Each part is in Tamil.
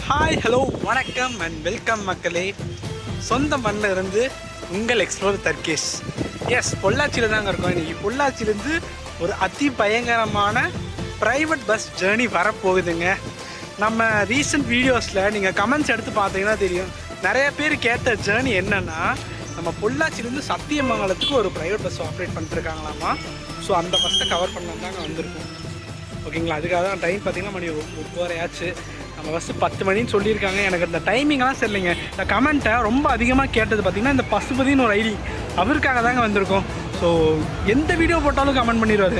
ஹாய் ஹலோ வணக்கம் அண்ட் வெல்கம் மக்களே. சொந்த மண்ணில் இருந்து உங்கள் எக்ஸ்ப்ளோர் தர்கேஷ். எஸ், பொள்ளாச்சியில் தாங்க இருக்கோம். இன்றைக்கி பொள்ளாச்சியிலேருந்து ஒரு அதி பயங்கரமான ப்ரைவேட் பஸ் ஜேர்னி வரப்போகுதுங்க. நம்ம ரீசெண்ட் வீடியோஸில் நீங்கள் கமெண்ட்ஸ் எடுத்து பார்த்தீங்கன்னா தெரியும், நிறைய பேர் கேட்ட ஜேர்னி என்னென்னா, நம்ம பொள்ளாச்சியிலேருந்து சத்தியமங்கலத்துக்கு ஒரு ப்ரைவேட் பஸ் ஆப்ரேட் பண்ணிட்டுருக்காங்களாமா. ஸோ அந்த பஸ்ஸை கவர் பண்ணலாம் தாங்க வந்திருக்கோம். ஓகேங்களா, அதுக்காக தான் டைம் பார்த்திங்கன்னா மணி 1 ஆச்சு. நம்ம பஸ்ஸு 10 மணின்னு சொல்லியிருக்காங்க. எனக்கு இந்த டைமிங்லாம் சரியில்லைங்க. இந்த கமெண்ட்டை ரொம்ப அதிகமாக கேட்டது பார்த்திங்கன்னா இந்த பசுபதினு ஒரு ஐடி, அவருக்காக தாங்க வந்திருக்கோம். ஸோ எந்த வீடியோ போட்டாலும் கமெண்ட் பண்ணிடுவார்,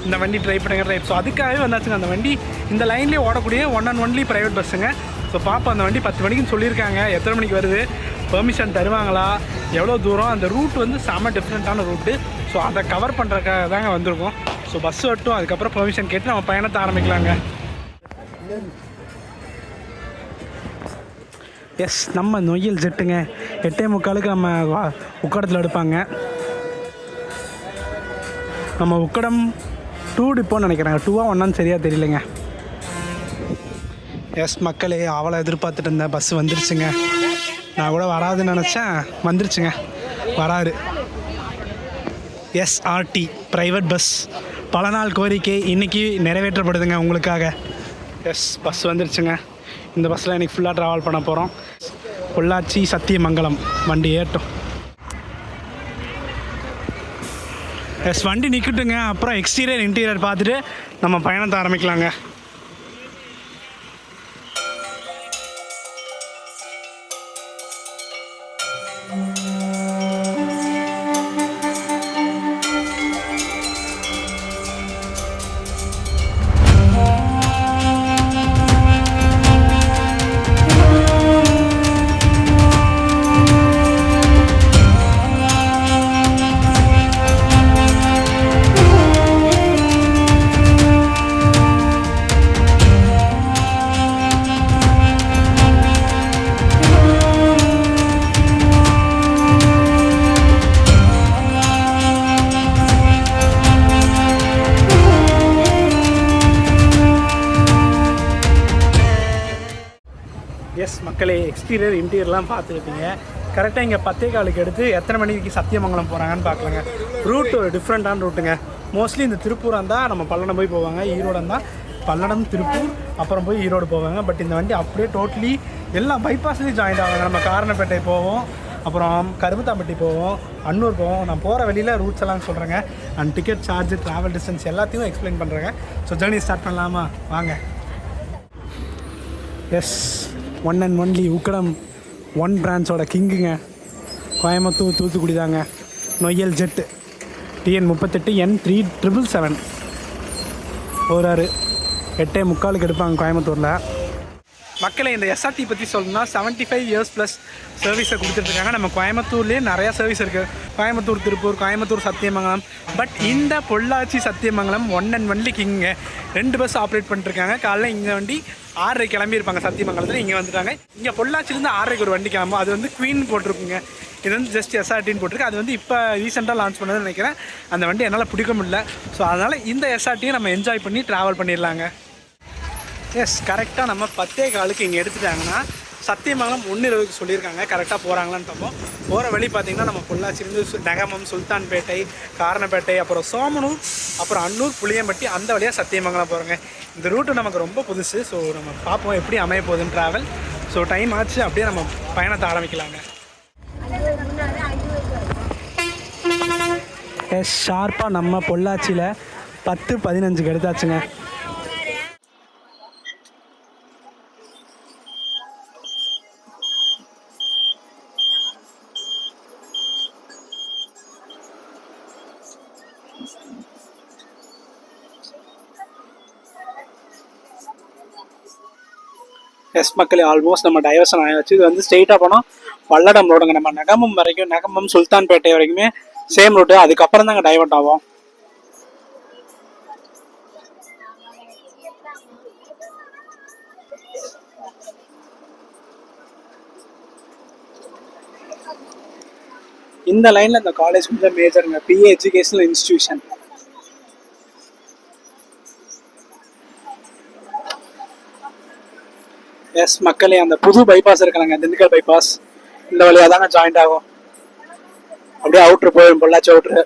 இந்த வண்டி ட்ரை பண்ணுங்க ட்ரைப். ஸோ அதுக்காகவே வந்தாச்சுங்க. அந்த வண்டி இந்த லைன்லேயே ஓடக்கூடிய ஒன் அண்ட் ஒன்லி ப்ரைவேட் பஸ்ஸுங்க. ஸோ பார்ப்போம், அந்த வண்டி 10 மணிக்குன்னு சொல்லியிருக்காங்க. எத்தனை மணிக்கு வருது, பெர்மிஷன் தருவாங்களா, எவ்வளோ தூரம், அந்த ரூட் வந்து செம்ம டிஃப்ரெண்ட்டான ரூட்டு. ஸோ அதை கவர் பண்ணுறதுக்காக தாங்க வந்திருக்கோம். ஸோ பஸ் வரட்டும், அதுக்கப்புறம் பெர்மிஷன் கேட்டு நம்ம பயணத்தை ஆரம்பிக்கலாங்க. எஸ், நம்ம நொய்யல் ஜெட்டுங்க. 8:45 நம்ம உக்கடத்தில் எடுப்பாங்க. நம்ம உக்கடம் 2 டிப்போன்னு நினைக்கிறேன், 2ஆ 1ஆன்னு சரியாக தெரியலைங்க. எஸ் மக்களே, அவளை எதிர்பார்த்துட்டு இருந்தேன். பஸ் வந்துருச்சுங்க. நான் கூட வராதுன்னு நினச்சேன், வந்துருச்சுங்க, வராரு. எஸ்ஆர்டி ப்ரைவேட் பஸ், பல நாள் கோரிக்கை இன்றைக்கி நிறைவேற்றப்படுதுங்க உங்களுக்காக. எஸ், பஸ் வந்துருச்சுங்க. இந்த பஸ்ஸில் இன்றைக்கி ஃபுல்லாக ட்ராவல் பண்ண போகிறோம். பொள்ளாச்சி சத்தியமங்கலம் வண்டி ஏட்டும். எஸ், வண்டி நிற்கட்டுங்க. அப்புறம் எக்ஸ்டீரியர் இன்டீரியர் பார்த்துட்டு நம்ம பயணத்தை ஆரம்பிக்கலாங்க. எஸ் மக்களே, எக்ஸ்டீரியர் இன்டீரியர்லாம் பார்த்துருப்பீங்க. கரெக்டாக இங்கே 10:15 எடுத்து எத்தனை மணிக்கு சத்தியமங்கலம் போகிறாங்கன்னு பார்க்கலாங்க. ரூட் ஒரு டிஃப்ரெண்ட்டான ரூட்டுங்க. மோஸ்ட்லி இந்த திருப்பூராக இருந்தால் நம்ம பல்லடம் போய் போவாங்க, ஈரோடு இருந்தால் பல்லடம் திருப்பூர் அப்புறம் போய் ஈரோடு போவாங்க. பட் இந்த வண்டி அப்படியே டோட்டலி எல்லா பைபாஸ்லேயும் ஜாயிண்ட் ஆவாங்க. நம்ம காரணப்பேட்டை போவோம், அப்புறம் கருமத்தாம்பட்டி போவோம், அன்னூர் போவோம். நான் போகிற வெளியில் ரூட்ஸ் எல்லாம் சொல்கிறேங்க. And ticket charge, travel distance எல்லாத்தையும் எக்ஸ்பிளைன் பண்ணுறேங்க. ஸோ ஜேர்னி ஸ்டார்ட் பண்ணலாமா, வாங்க. Yes, one and only Ukkadam 1 பிரான்ச்சோட கிங்குங்க. கோயம்புத்தூர் தூத்துக்குடி தாங்க. நொய்யல் ஜெட்டு TN 38 N3777 போகிறாரு. 8:45 எடுப்பாங்க கோயம்புத்தூரில். மக்களை இந்த எஸ்ஆர்டி பற்றி சொல்லணும்னா 75 இயர்ஸ் ப்ளஸ் சர்வீஸை கொடுத்துட்ருக்காங்க. நம்ம கோயம்புத்தூர்லேயே நிறையா சர்வீஸ் இருக்குது. கோயம்புத்தூர் திருப்பூர், கோயம்புத்தூர் சத்தியமங்கலம். பட் இந்த Pollachi Sathyamangalam one and only கிங்குங்க. 2 பஸ் ஆப்ரேட் பண்ணிட்டுருக்காங்க. காலைல இங்கே வண்டி 6:30 கிளம்பியிருப்பாங்க சத்தியமங்கலத்தில், இங்கே வந்துட்டாங்க. இங்கே பொள்ளாச்சிலேருந்து 6:30 ஒரு வண்டி கிளம்பும். அது வந்து குவீன் போட்டிருக்குங்க. இது வந்து ஜஸ்ட் எஸ்ஆர்டின்னு போட்டிருக்கு. அது வந்து இப்போ ரீசெண்டாக லான்ச் பண்ணதுன்னு நினைக்கிறேன். அந்த வண்டி என்னால் பிடிக்க முடியல. ஸோ அதனால் இந்த எஸ்ஆர்டியை நம்ம என்ஜாய் பண்ணி ட்ராவல் பண்ணிடலாங்க. எஸ், கரெக்டாக நம்ம 10:15 இங்கே எடுத்துட்டாங்கன்னா சத்தியமங்கலம் 1:20 சொல்லியிருக்காங்க. கரெக்டாக போகிறாங்களான்னு பார்ப்போம். போகிற வழி பார்த்திங்கன்னா நம்ம பொள்ளாச்சிலேருந்து நெகமம், சுல்தான்பேட்டை, காரணப்பேட்டை, அப்புறம் சோமனூர், அப்புறம் அன்னூர், புளியம்பட்டி, அந்த வழியாக சத்தியமங்கலம் போகிறோங்க. இந்த ரூட்டு நமக்கு ரொம்ப புதுசு. ஸோ நம்ம பார்ப்போம் எப்படி அமைய போகுதுன்னு ட்ராவல். ஸோ டைம் ஆச்சு, அப்படியே நம்ம பயணத்தை ஆரம்பிக்கலாங்க. எஸ், ஷார்ப்பாக நம்ம பொள்ளாச்சியில் 10:15 எடுத்தாச்சுங்க. எஸ் மக்களே, ஆல்மோஸ்ட் நம்ம டைவர்ஷன் ஆகிடுச்சு. இது வந்து ஸ்ட்ரெயிட்டாக போனால் பல்லடம் ரோடுங்க. நம்ம நெகமம் வரைக்கும், நெகமம் சுல்தான்பேட்டை வரைக்குமே சேம் ரூட்டு. அதுக்கப்புறம் தாங்க டைவர்ட் ஆகும். இந்த லைனில் இந்த காலேஜ் கொஞ்சம் மேஜருங்க. PA educational institution. எஸ் மக்களே, அந்த புது பைபாஸ் இருக்காங்க, திண்டுக்கல் பைபாஸ், இந்த வழியாக தாங்க ஜாயிண்ட் ஆகும். அப்படியே அவுட்ரு போயிடும், பொள்ளாச்சி அவுட்ரு.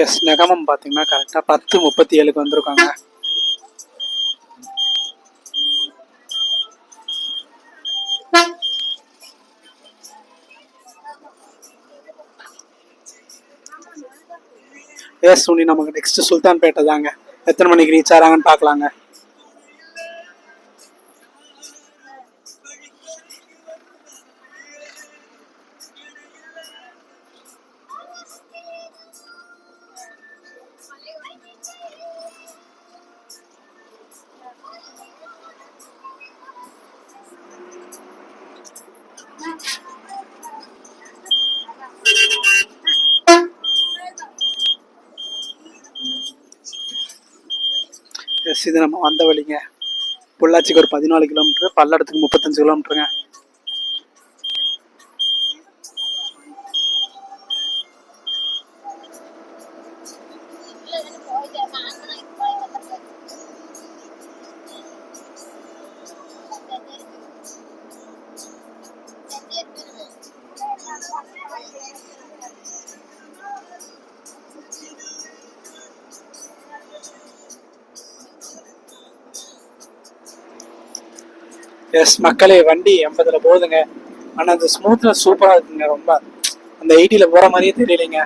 எஸ், நெகமம் பார்த்தீங்கன்னா கரெக்டாக 10:37 வந்திருக்காங்க. எஸ் சுனி, நமக்கு நெக்ஸ்ட் சுல்தான்பேட்டை தாங்க. எத்தனை மணிக்கு ரீச் ஆகிறாங்கன்னு பார்க்கலாங்க. எஸ், இது நம்ம வந்த வழிங்க. பொள்ளாச்சிக்கு ஒரு 14 கிலோமீட்டர், பல்லடத்துக்கு 35 கிலோமீட்டருங்க. எஸ் மக்களே, வண்டி 80ல் போகுதுங்க. ஆனால் அந்த ஸ்மூத்னஸ் சூப்பராக இருக்குங்க. ரொம்ப அந்த 80ல் போகிற மாதிரியே தெரியலைங்க.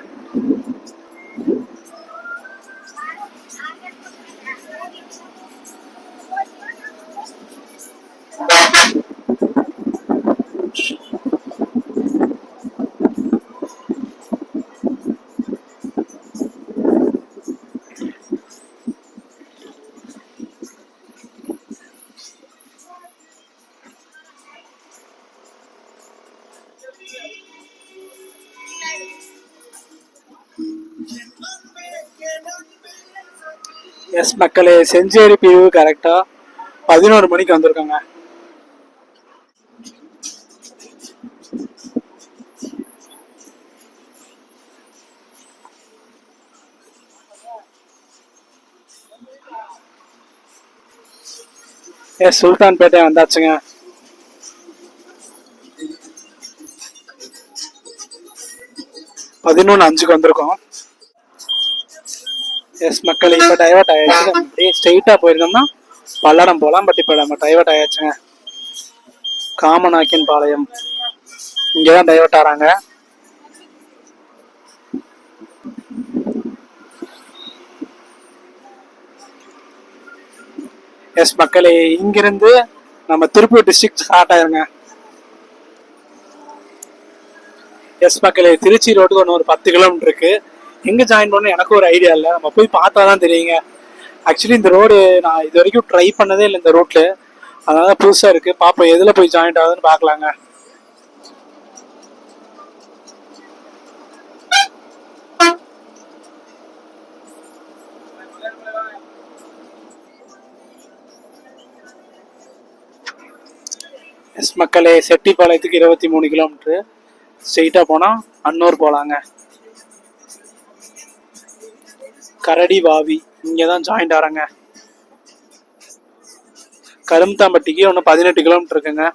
எஸ் மக்களே, செஞ்சேரி பிரிவு கரெக்டா 11 மணிக்கு வந்திருக்காங்க. எஸ், சுல்தான்பேட்டை வந்தாச்சுங்க. பதினொன்று அஞ்சுக்கு வந்திருக்கோம். எஸ் மக்கள், இப்போ டைவர்ட் ஆயாச்சு. அப்படியே ஸ்ட்ரெயிட்டாக போயிருந்தோம்னா பல்லடம் போகலாம். பட் இப்போ நம்ம டைவர்ட் ஆயாச்சுங்க. காமநாயக்கன் பாளையம் இங்கே தான் டைவர்ட் ஆகிறாங்க. எஸ் மக்களே, இங்கிருந்து நம்ம திருப்பூர் டிஸ்ட்ரிக்ட் ஸ்டார்ட் ஆயிருங்க. எஸ் மக்களே, திருச்சி ரோட்டுக்கு ஒன்று ஒரு 10 கிலோமீட்டர் இருக்கு. எங்கே ஜாயின் பண்ணணும் எனக்கு ஒரு ஐடியா இல்லை. நம்ம போய் பார்த்தா தான் தெரியுங்க. ஆக்சுவலி இந்த ரோடு நான் இது வரைக்கும் ட்ரை பண்ணதே இல்லை இந்த ரோட்டில். அதனால புதுசாக இருக்குது. பார்ப்போம் எதில் போய் ஜாயின்ட் ஆகுதுன்னு பார்க்கலாங்க. எஸ் மக்களே, செட்டிப்பாளையத்துக்கு 23 கிலோமீட்ரு. ஸ்ட்ரெயிட்டாக போனால் அன்னூர் போகலாங்க. கரடி வாவி இங்கே தான் ஜாயிண்ட் ஆகிறாங்க. கரும்தாம்பட்டிக்கு ஒன்று 18 கிலோமீட்டர் இருக்குங்க.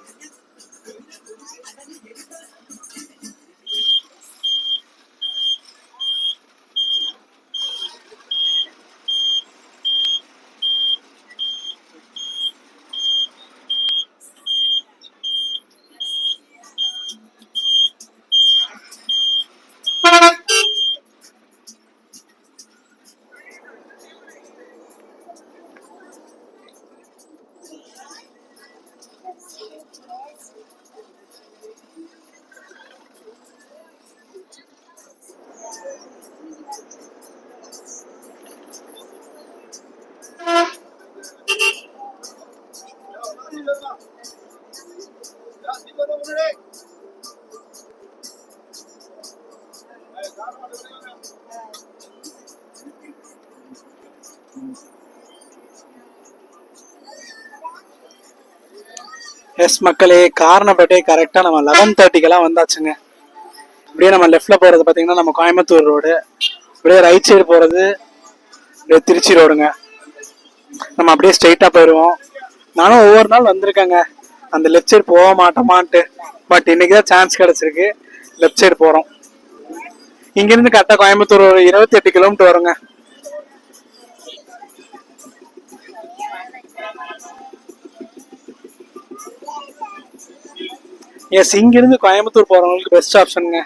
எஸ் மக்களே, காரணப்பேட்டை கரெக்டாக நம்ம 11:30 வந்தாச்சுங்க. இப்படியே நம்ம லெஃப்டில் போகிறது பார்த்தீங்கன்னா நம்ம கோயம்புத்தூர் ரோடு, அப்படியே ரைட் சைடு போகிறது அப்படியே திருச்சி ரோடுங்க. நம்ம அப்படியே ஸ்ட்ரெயிட்டாக போயிடுவோம். நானும் ஒவ்வொரு நாள் வந்திருக்கேங்க அந்த லெஃப்ட் சைடு போக மாட்டோமான்ட்டு. பட் இன்னைக்கு தான் சான்ஸ் கிடச்சிருக்கு, லெஃப்ட் சைடு போகிறோம். இங்கேருந்து கரெக்டாக கோயம்புத்தூர் ஒரு 28 கிலோமீட்டர் வருங்க. எஸ், இங்கிருந்து கோயம்புத்தூர் போகிறவங்களுக்கு பெஸ்ட் ஆப்ஷனுங்க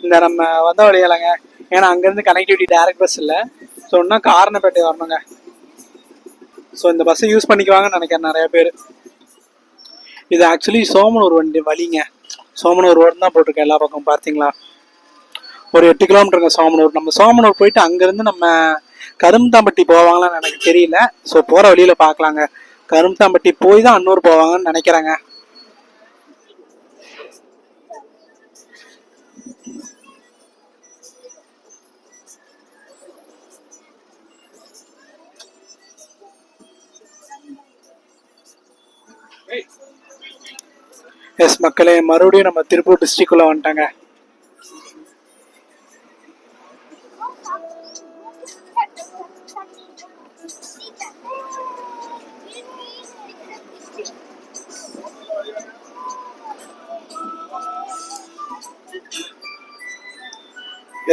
இந்த நம்ம வந்த வழியிலங்க. ஏன்னா அங்கேருந்து கனெக்டிவிட்டி டேரக்ட் பஸ் இல்லை. ஸோ இன்னும் காரணப்பேட்டை வரணுங்க. ஸோ இந்த பஸ்ஸை யூஸ் பண்ணிக்குவாங்கன்னு நினைக்கிறேன் நிறைய பேர். இது ஆக்சுவலி சோமனூர் வழிங்க. சோமனூர் ரோடு தான் போட்டிருக்கேன் எல்லா பக்கம் பார்த்தீங்களா. ஒரு 8 கிலோமீட்டருங்க சோமனூர். நம்ம சோமனூர் போயிட்டு அங்கேருந்து நம்ம கரும்தாம்பட்டி போவாங்களான்னு எனக்கு தெரியல. ஸோ போகிற வழியில் பார்க்கலாங்க. கரும்தாம்பட்டி போய் தான் அன்னூர் போவாங்கன்னு நினைக்கிறேங்க. எஸ் மக்களே, மறுபடியும் நம்ம திருப்பூர் டிஸ்ட்ரிக்ட்குள்ள வந்துட்டாங்க.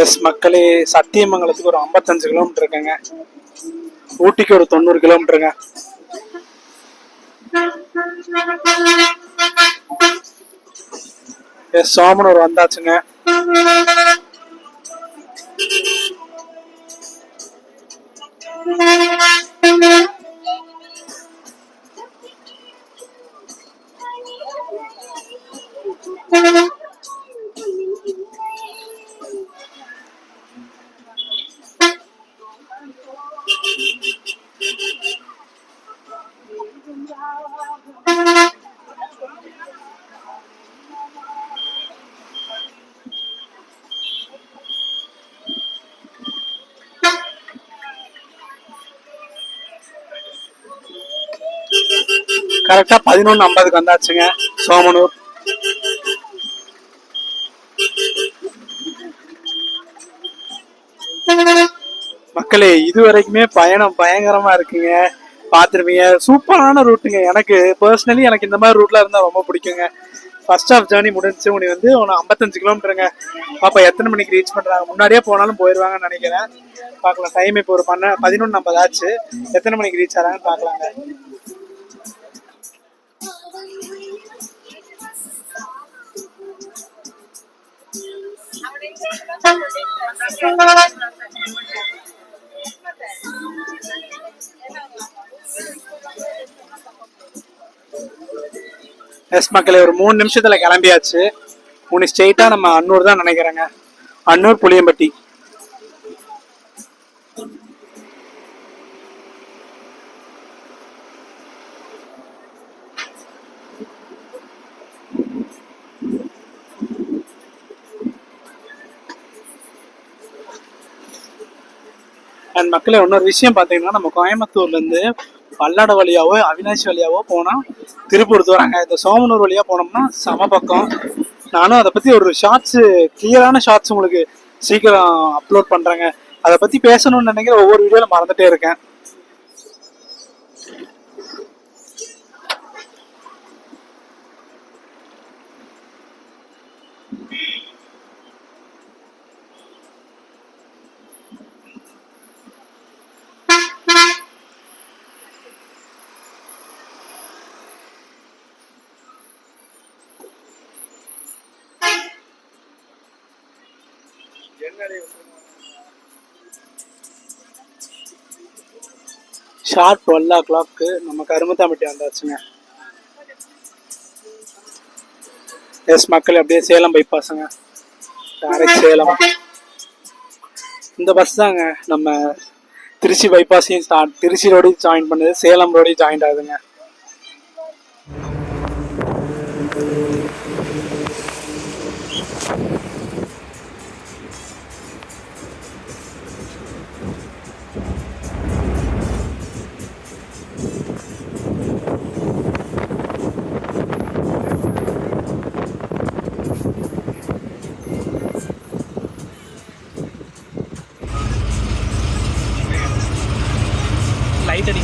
எஸ் மக்களே, சத்தியமங்கலத்துக்கு ஒரு 55 கிலோமீட்டர் இருக்குங்க. ஊட்டிக்கு ஒரு 90 கிலோமீட்டருங்க. எஸ், சோமனூர் வந்தாச்சுங்க. கரெக்டா 11:50 வந்தாச்சுங்க சோமனூர். மக்களே, இது வரைக்குமே பயணம் பயங்கரமா இருக்குங்க. பார்த்துருப்பீங்க, சூப்பரான ரூட்டுங்க. எனக்கு பர்சனலி எனக்கு இந்த மாதிரி ரூட்ல இருந்தா ரொம்ப பிடிக்குங்க. ஃபர்ஸ்ட் ஆஃப் ஜேர்னி முடிஞ்சு வந்து ஒன்று 55 கிலோமீட்டருங்க. பாப்பா எத்தனை மணிக்கு ரீச் பண்றாங்க. முன்னாடியே போனாலும் போயிடுவாங்கன்னு நினைக்கிறேன். பார்க்கலாம். டைம் இப்போ ஒரு 11:50 ஆச்சு. எத்தனை மணிக்கு ரீச் ஆகிறாங்கன்னு பார்க்கலாங்க. எஸ் மக்களே, ஒரு 3 நிமிஷத்துல கிளம்பியாச்சு. ஸ்ட்ரெயிட்டா நம்ம அன்னூர் தான் நினைக்கிறேங்க. அன்னூர் புளியம்பட்டி. அண்ட் மக்களே, இன்னொரு விஷயம் பார்த்தீங்கன்னா நம்ம கோயம்புத்தூர்லேருந்து பல்லடம் வழியாவோ அவினாசி வழியாவோ போனால் திருப்பூர் தூராங்க. இந்த சோமனூர் வழியாக போனோம்னா சம பக்கம். நானும் அதை பற்றி ஒரு ஷார்ட்ஸு, கிளியரான ஷார்ட்ஸ் உங்களுக்கு சீக்கிரம் அப்லோட் பண்ணுறேங்க. அதை பற்றி பேசணும்னு நினைக்கிற ஒவ்வொரு வீடியோவில் மறந்துட்டே இருக்கேன். ஷார்ப் 12 o'clock நம்ம கருமத்தாம்பட்டி வந்தாச்சுங்க. எஸ் மக்கள், அப்படியே சேலம் பைபாஸுங்க, டைரக்ட் சேலம். இந்த பஸ் தாங்க நம்ம திருச்சி பைபாஸையும் திருச்சி ரோடையும் ஜாயின் பண்ணுது, சேலம் ரோடையும் ஜாயின் ஆகுதுங்க. லைட் அடி.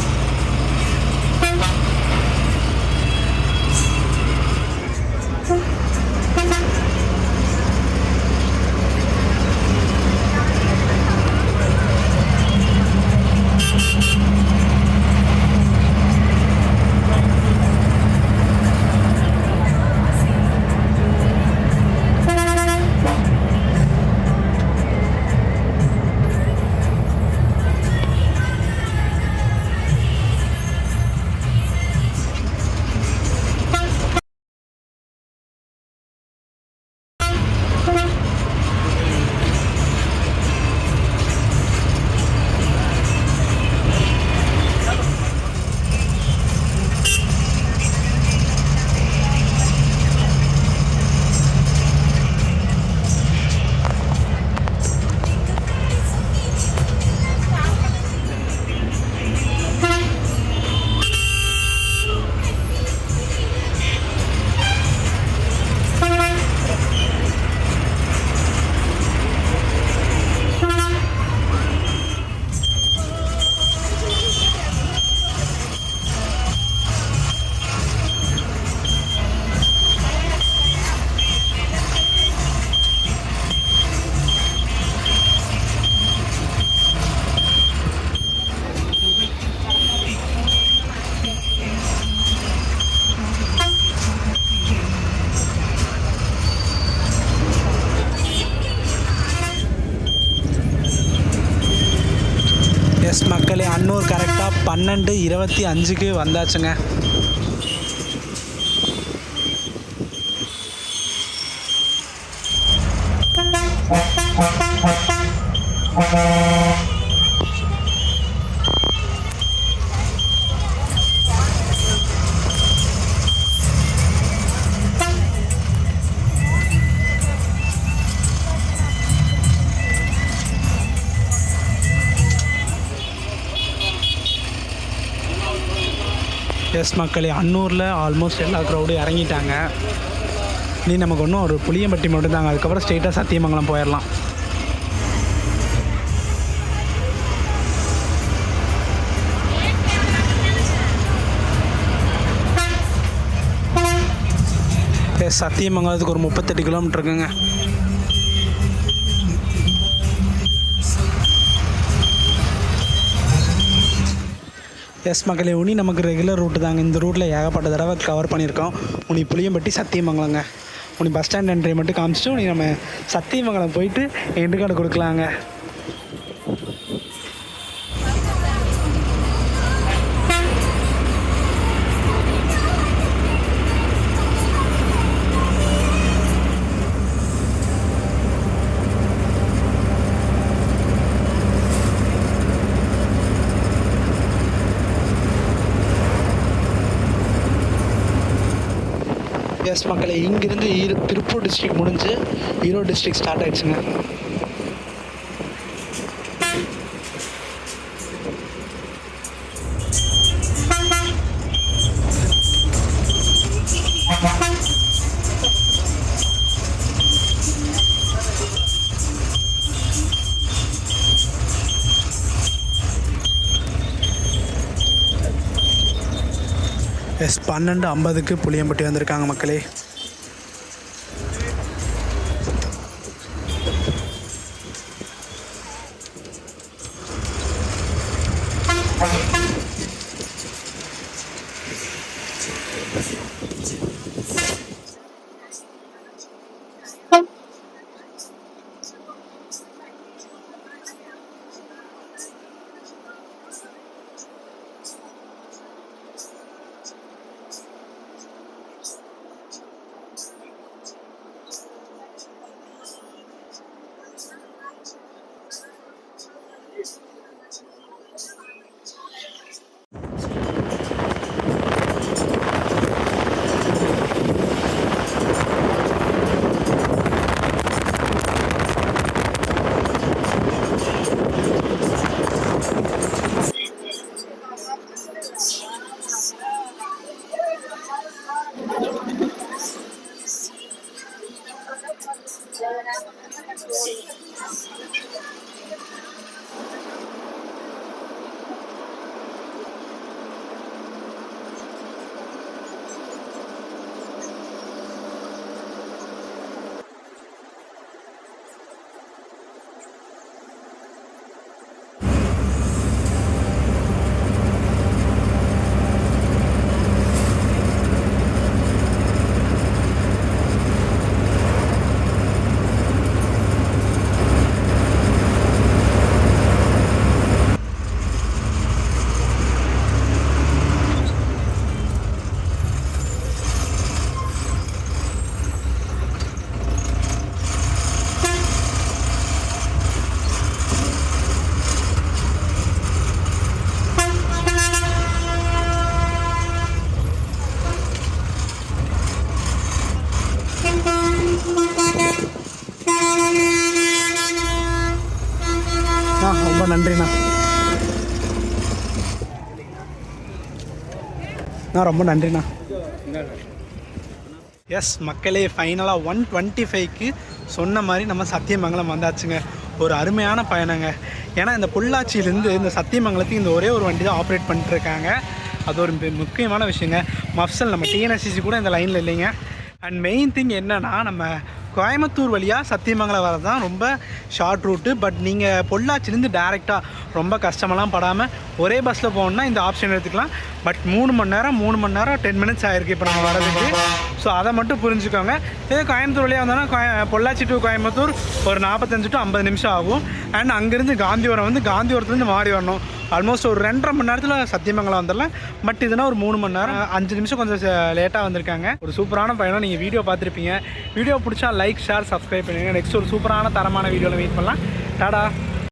எஸ் மக்களே, அன்னூர் கரெக்டாக 12:25 வந்தாச்சுங்க. எஸ் மக்களே, அன்னூரில் ஆல்மோஸ்ட் எல்லா க்ரௌடும் இறங்கிட்டாங்க. நீ நமக்கு ஒன்றும் ஒரு புளியம்பட்டி மட்டும்தாங்க, அதுக்கப்புறம் ஸ்ட்ரெயிட்டாக சத்தியமங்கலம் போயிடலாம். எஸ், சத்தியமங்கலத்துக்கு ஒரு 38 கிலோமீட்டர் இருக்குங்க. எஸ் மக்களே, உனி நமக்கு ரெகுலர் ரூட்டு தாங்க. இந்த ரூட்டில் ஏகப்பட்ட தடவை கவர் பண்ணியிருக்கோம். உனி புளியம்பட்டி சத்தியமங்கலங்க. உனி பஸ் ஸ்டாண்ட் என்ட்ரி மட்டும் காமிச்சிட்டு உனி நம்ம சத்தியமங்கலம் போயிட்டு எண்டு கார்டு கொடுக்கலாங்க. எஸ் மக்களே, இங்கேருந்து திருப்பூர் டிஸ்ட்ரிக்ட் முடிஞ்சு ஈரோடு டிஸ்ட்ரிக்ட் ஸ்டார்ட் ஆகிடுச்சுங்க. எஸ் 12:50க்கு புளியம்பட்டி வந்திருக்காங்க மக்களே. ரொம்ப நன்றிண்ணா. ரொம்ப நன்றிண்ணா. எஸ் மக்களே, ஃபைனலாக 125க்கு சொன்ன மாதிரி நம்ம சத்தியமங்கலம் வந்தாச்சுங்க. ஒரு அருமையான பயணங்க. ஏன்னா இந்த பொள்ளாச்சியிலேருந்து இந்த சத்தியமங்கலத்துக்கு இந்த ஒரே ஒரு வண்டி தான் ஆப்ரேட் பண்ணிட்டுருக்காங்க. அது ஒரு முக்கியமான விஷயங்க. மஃப்சல் நம்ம டிஎன்எஸ்சிசி கூட இந்த லைனில் இல்லைங்க. அண்ட் மெயின் திங் என்னென்னா, நம்ம கோயம்புத்தூர் வழியாக சத்தியமங்கலம் வரது தான் ரொம்ப ஷார்ட் ரூட்டு. பட் நீங்கள் பொள்ளாச்சிலேருந்து டேரெக்டாக ரொம்ப கஷ்டமெல்லாம் படாமல் ஒரே பஸ்ஸில் போகணுன்னா இந்த ஆப்ஷன் எடுத்துக்கலாம். பட் 3 மணி நேரம் 10 மினிட்ஸ் ஆகிருக்கு இப்போ நம்ம வரதுக்கு. ஸோ அதை மட்டும் புரிஞ்சுக்கோங்க. இதே கோயம்புத்தூர் வழியாக வந்தோன்னா பொள்ளாச்சி டு கோயம்புத்தூர் ஒரு 45 to 50 நிமிஷம் ஆகும். அண்ட் அங்கேருந்து காந்திபுரம் காந்திபுரத்துலேருந்து மாறி வரணும். ஆல்மோஸ்ட் ஒரு 2.5 மணி நேரத்தில் சத்தியமங்கலம் வந்துடலாம். பட் இதுனா ஒரு 3 மணி நேரம் 5 நிமிஷம் கொஞ்சம் லேட்டாக வந்திருக்காங்க. ஒரு சூப்பரான பயணம். நீங்கள் வீடியோ பார்த்துருப்பீங்க. வீடியோ பிடிச்சா லைக், ஷேர், சப்ஸ்கிரைப் பண்ணுங்கள். நெக்ஸ்ட் ஒரு சூப்பரான தரமான வீடியோவில் வெயிட் பண்ணலாம். டாடா.